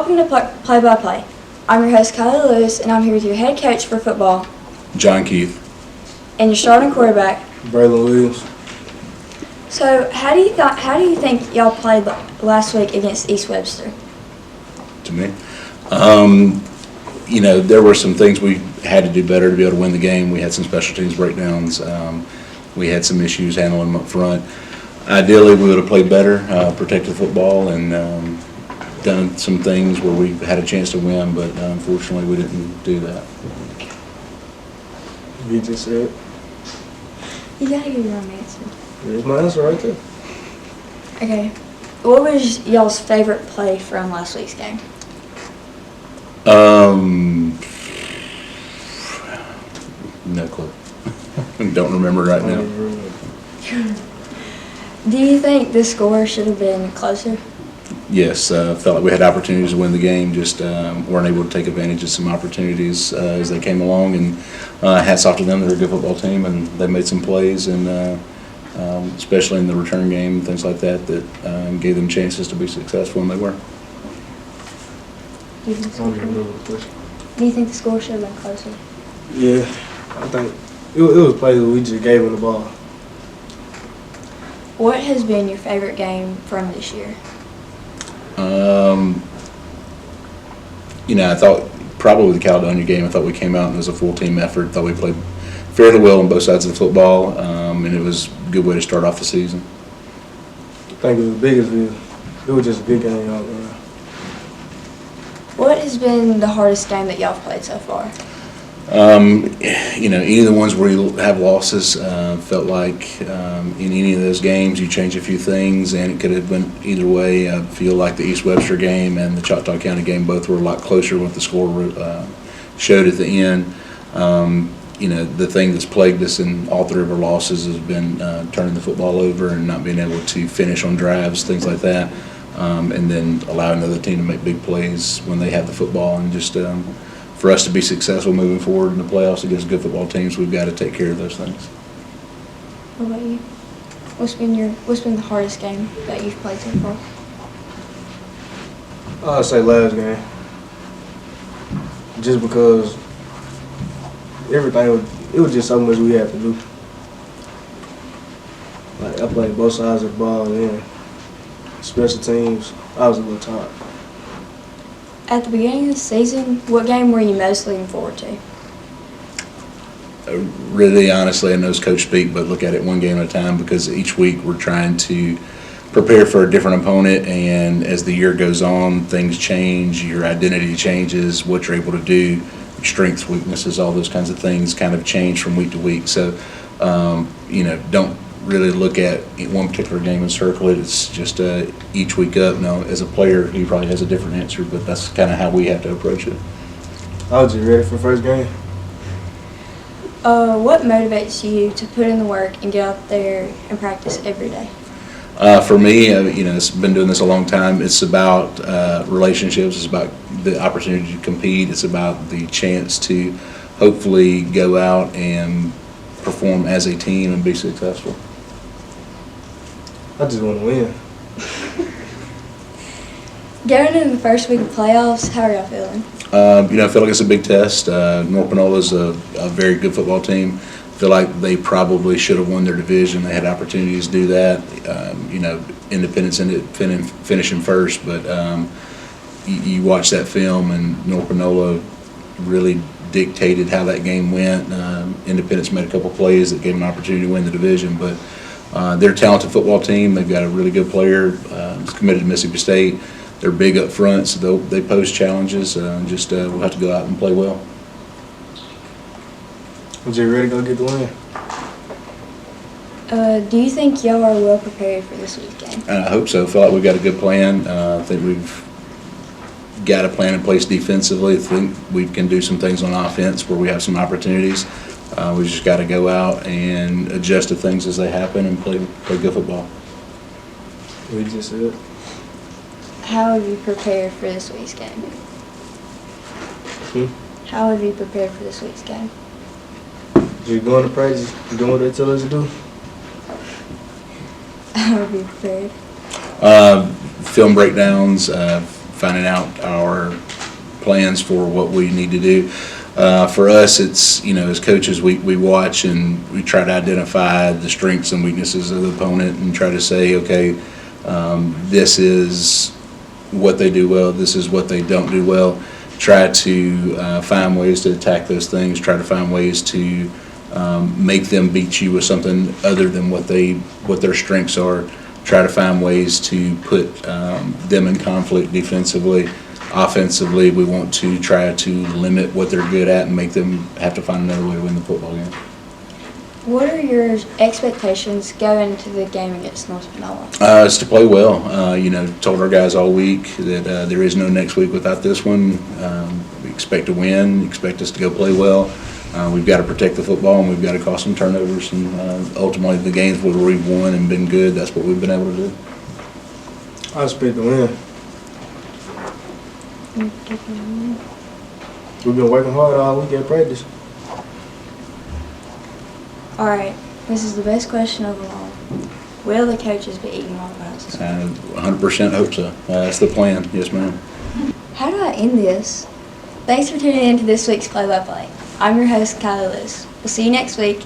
Welcome to Play by Play. I'm your host, Kylie Lewis, and I'm here with your head coach for football, John Keith. and your starting quarterback, Braylen Williams. So, how do you think y'all played last week against East Webster? To me, there were some things we had to do better to be able to win the game. We had some special teams breakdowns. We had some issues handling them up front. Ideally, we would have played better, protected football, and done some things where we had a chance to win, but unfortunately, we didn't do that. You just said. You gotta give your own answer. There's my answer right there. Okay. What was y'all's favorite play from last week's game? No clue. Don't remember right now. Do you think the score should have been closer? Yes, felt like we had opportunities to win the game, just weren't able to take advantage of some opportunities as they came along, and hats off to them. They're a good football team, and they made some plays, and especially in the return game, things like that gave them chances to be successful, and they were. Do you think the score should have been closer? Yeah, I think it was plays where we just gave them the ball. What has been your favorite game from this year? I thought probably the Caledonia game, I thought we came out and it was a full team effort. Thought we played fairly well on both sides of the football, and it was a good way to start off the season. I think it was the biggest deal. It was just a good game all around. What has been the hardest game that y'all have played so far? Any of the ones where you have losses, felt like in any of those games you change a few things and it could have went either way. I feel like the East Webster game and the Choctaw County game both were a lot closer what the score showed at the end. The thing that's plagued us in all three of our losses has been turning the football over and not being able to finish on drives, things like that, and then allowing another team to make big plays when they have the football, and just for us to be successful moving forward in the playoffs against good football teams, we've got to take care of those things. What about you? What's been the hardest game that you've played so far? I'd say last game. Just because it was just so much we had to do. Like, I played both sides of the ball, and special teams, I was a little tired. At the beginning of the season, what game were you most looking forward to? Really, honestly, I know it's coach speak, but look at it one game at a time, because each week we're trying to prepare for a different opponent, and as the year goes on, things change, your identity changes, what you're able to do, strengths, weaknesses, all those kinds of things kind of change from week to week. So, don't really look at one particular game and circle it. It's just each week up. Now, as a player, he probably has a different answer, but that's kind of how we have to approach it. I was just ready for the first game. What motivates you to put in the work and get out there and practice every day? For me, it's been doing this a long time. It's about relationships. It's about the opportunity to compete. It's about the chance to hopefully go out and perform as a team and be successful. I just want to win. Going into the first week of playoffs, how are y'all feeling? I feel like it's a big test. North Panola is a very good football team. I feel like they probably should have won their division. They had opportunities to do that. Independence ended up finishing first, but you watch that film, and North Panola really dictated how that game went. Independence made a couple plays that gave them an opportunity to win the division, but they're a talented football team. They've got a really good player who's committed to Mississippi State. They're big up front, so they pose challenges. We'll have to go out and play well. I'm just ready to go get the win. Do you think y'all are well prepared for this week's game? I hope so. I feel like we've got a good plan. I think we've got a plan in place defensively. I think we can do some things on offense where we have some opportunities. We just got to go out and adjust to things as they happen and play good football. We just said. How have you prepared for this week's game? How have you prepared for this week's game? Just going to practice, doing what they tell us to do. How have you prepared? Film breakdowns, finding out our plans for what we need to do. For us, it's, as coaches, we watch and we try to identify the strengths and weaknesses of the opponent and try to say, okay, this is what they do well, this is what they don't do well. Try to find ways to attack those things, try to find ways to make them beat you with something other than what their strengths are. Try to find ways to put them in conflict defensively. Offensively, we want to try to limit what they're good at and make them have to find another way to win the football game. What are your expectations going into the game against North Panola? It's to play well. Told our guys all week that there is no next week without this one. We expect to win, expect us to go play well. We've got to protect the football, and we've got to cause some turnovers, and ultimately the games where we've won and been good, that's what we've been able to do. I expect to win. We've been working hard all week at practice. All right, this is the best question of them all. Will the coaches be eating all rice? 100% hope so. That's the plan. Yes, ma'am. How do I end this? Thanks for tuning in to this week's Play-by-Play. I'm your host, Kylie Lewis. We'll see you next week.